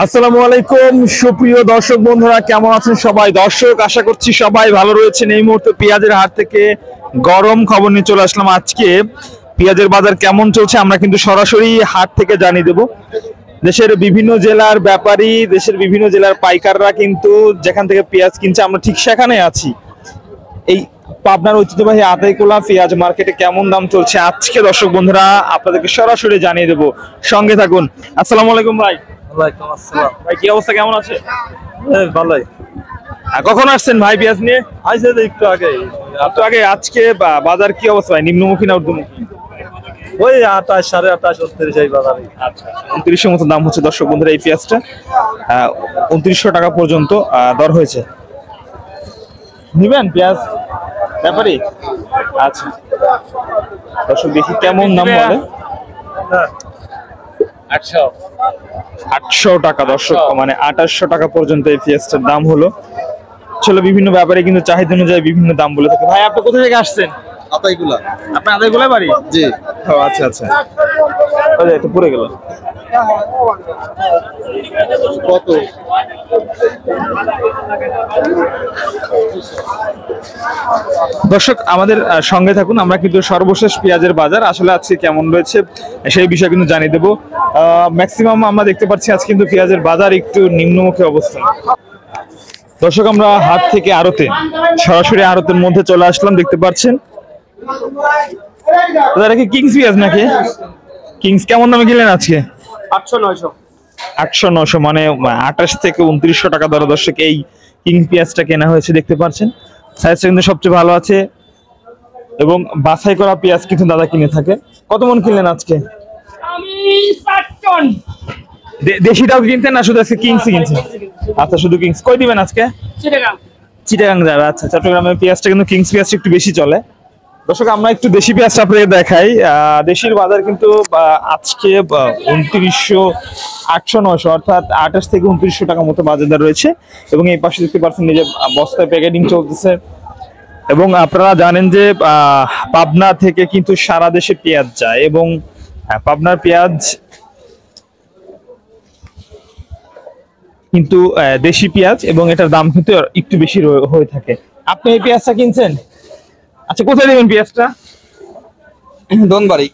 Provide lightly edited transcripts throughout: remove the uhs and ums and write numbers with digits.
আসসালামু আলাইকুম সুপ্রিয় দর্শক বন্ধুরা, কেমন আছেন সবাই? দর্শক, আশা করছি সবাই ভালো রয়েছেন। এই মুহূর্তে পেঁয়াজের হাট থেকে গরম খবর নিয়ে চলে আসলাম। আজকে পেঁয়াজের বাজার কেমন চলছে আমরা কিন্তু সরাসরি হাট থেকে জানিয়ে দেব। দেশের বিভিন্ন জেলার ব্যাপারী, দেশের বিভিন্ন জেলার পাইকাররা কিন্তু যেখান থেকে পেঁয়াজ কিনছে আমরা ঠিক সেখানে আছি। এই পাবনার ঐতিহ্যবাহী আতাইকুলা পেঁয়াজ মার্কেটে কেমন দাম চলছে আজকে দর্শক বন্ধুরা আপনাদেরকে সরাসরি জানিয়ে দেব। সঙ্গে থাকুন। আসসালামু আলাইকুম ভাই। ওয়ালাইকুম আসসালাম। ভাই কি অবস্থা, কেমন আছে? ভালোই। কখন আসছেন ভাই পেঁয়াজ নিয়ে? আইসে তো একটু আগে। একটু আগে। আজকে বাজার কি অবস্থা ভাই, নিম্নমুখী না ঊর্ধ্বমুখী? ওই 28, 28.5, 29 এই বাজারে। আচ্ছা, 2900 মতো দাম হচ্ছে দর্শক বন্ধুরা। এই পেঁয়াজটা 2900 টাকা পর্যন্ত দর হয়েছে। নিবেন পেঁয়াজ ব্যাপারী? আচ্ছা দর্শক, দেখি কেমন দাম বলে। 800 টাকা দর্শক, মানে 2800 টাকা পর্যন্ত এই পেঁয়াজটার দাম হলো। আসলে বিভিন্ন ব্যাপারে কিন্তু চাহিদা অনুযায়ী বিভিন্ন দাম বলে থাকে। ভাই আপনি কোথা থেকে আসছেন? আতাইকুলা। আপনার আদায়গুলা বাড়ি? জি। ও আচ্ছা আচ্ছা, ওই যে একটু পড়ে গেল। কত? দর্শক আমাদের সঙ্গে থাকুন, আমরা কিন্তু সর্বশেষ পেঁয়াজের বাজার আসলে আজকে কেমন রয়েছে সেই বিষয়ে কিন্তু জানিয়ে দেবো। ম্যাক্সিমাম আমরা দেখতে পাচ্ছি আজ কিন্তু পেঁয়াজের বাজার একটু নিম্নমুখী অবস্থা। দর্শক আমরা হাট থেকে আড়তে, সরাসরি আড়তের মধ্যে চলে আসলাম। দেখতে পাচ্ছেন দাদা কি কিংস পেঁয়াজ নাকি? কিংস কেমন দামে কিনলেন আজকে? 800, 800-900, মানে 28 থেকে 2900 টাকা দরে দর্শক এই কিং পেঁয়াজটা কেনা হয়েছে। দেখতে পাচ্ছেন সাইজটা কিন্তু সবচেয়ে ভালো আছে এবং বাছাই করা পেঁয়াজ কিন্তু দাদা কিনে থাকে। কত মন কিনলেন আজকে? আমি 7 টন। দেশিটাও কিনছেন না শুধু আজকে কিংসই কিনছেন? আচ্ছা, শুধু কিংস। কই দিবেন আজকে? চিটাগাং যাবে। আচ্ছা, চট্টগ্রামের পেঁয়াজটা কিন্তু কিংস পেঁয়াজটা একটু বেশি চলে। দর্শক আমরা একটু দেশি পেঁয়াজটা আপনাদের দেখাই। দেশির বাজার কিন্তু আজকে 2900-800-900, অর্থাৎ 28 থেকে 2900 টাকা মতো বাজার দর রয়েছে। এবং এই পাশে দেখতে পাচ্ছেন নিজে বস্তায় প্যাকেটিং চলতেছে। এবং আপনারা জানেন যে পাবনা থেকে কিন্তু সারা দেশে পেঁয়াজ যায় এবং পাবনার পেঁয়াজ কিন্তু দেশি পেঁয়াজ এবং এটার দাম কিন্তু একটু বেশি হয়ে থাকে। আপনি এই পেঁয়াজটা কিনছেন? আচ্ছা, কোথায় দেবেন পেঁয়াজটা? দনবাড়ি,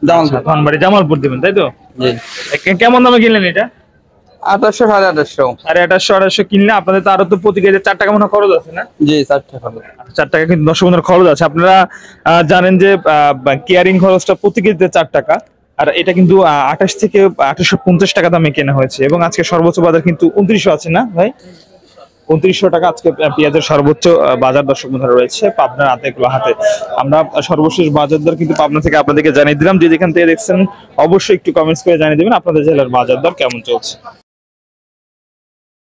জামালপুর। ধনবাড়ি জামালপুর দেবেন, তাই তো? জি। কেমন দামে কিনলেন এটা? 2800, 2850। 2800 কিনলে আপনাদের তো আরো তো প্রতি কেজি 4 টাকা মনে হয় খরচ আছে না? জি, 4 টাকা। 4 টাকা কিন্তু 10 বন্ধুর খরচ আছে। আপনারা জানেন যে কেয়ারিং খরচটা প্রতি কেজিতে 4 টাকা, আর এটা কিন্তু 28 থেকে 2850 টাকা দামে কেনা হয়েছে। এবং আজকে সর্বোচ্চ বাজার কিন্তু 2900 আছে না ভাই? 2900 টাকা আজকে পেঁয়াজের সর্বোচ্চ বাজার দর্শক বন্ধুরা রয়েছে পাবনার আতাইকুলা হাটে। আমরা সর্বশেষ বাজার দর কিন্তু পাবনা থেকে আপনাদেরকে জানিয়ে দিলাম। যে যেখান থেকে দেখছেন অবশ্যই একটু কমেন্টস করে জানিয়ে দেবেন আপনাদের জেলার বাজার দর কেমন চলছে।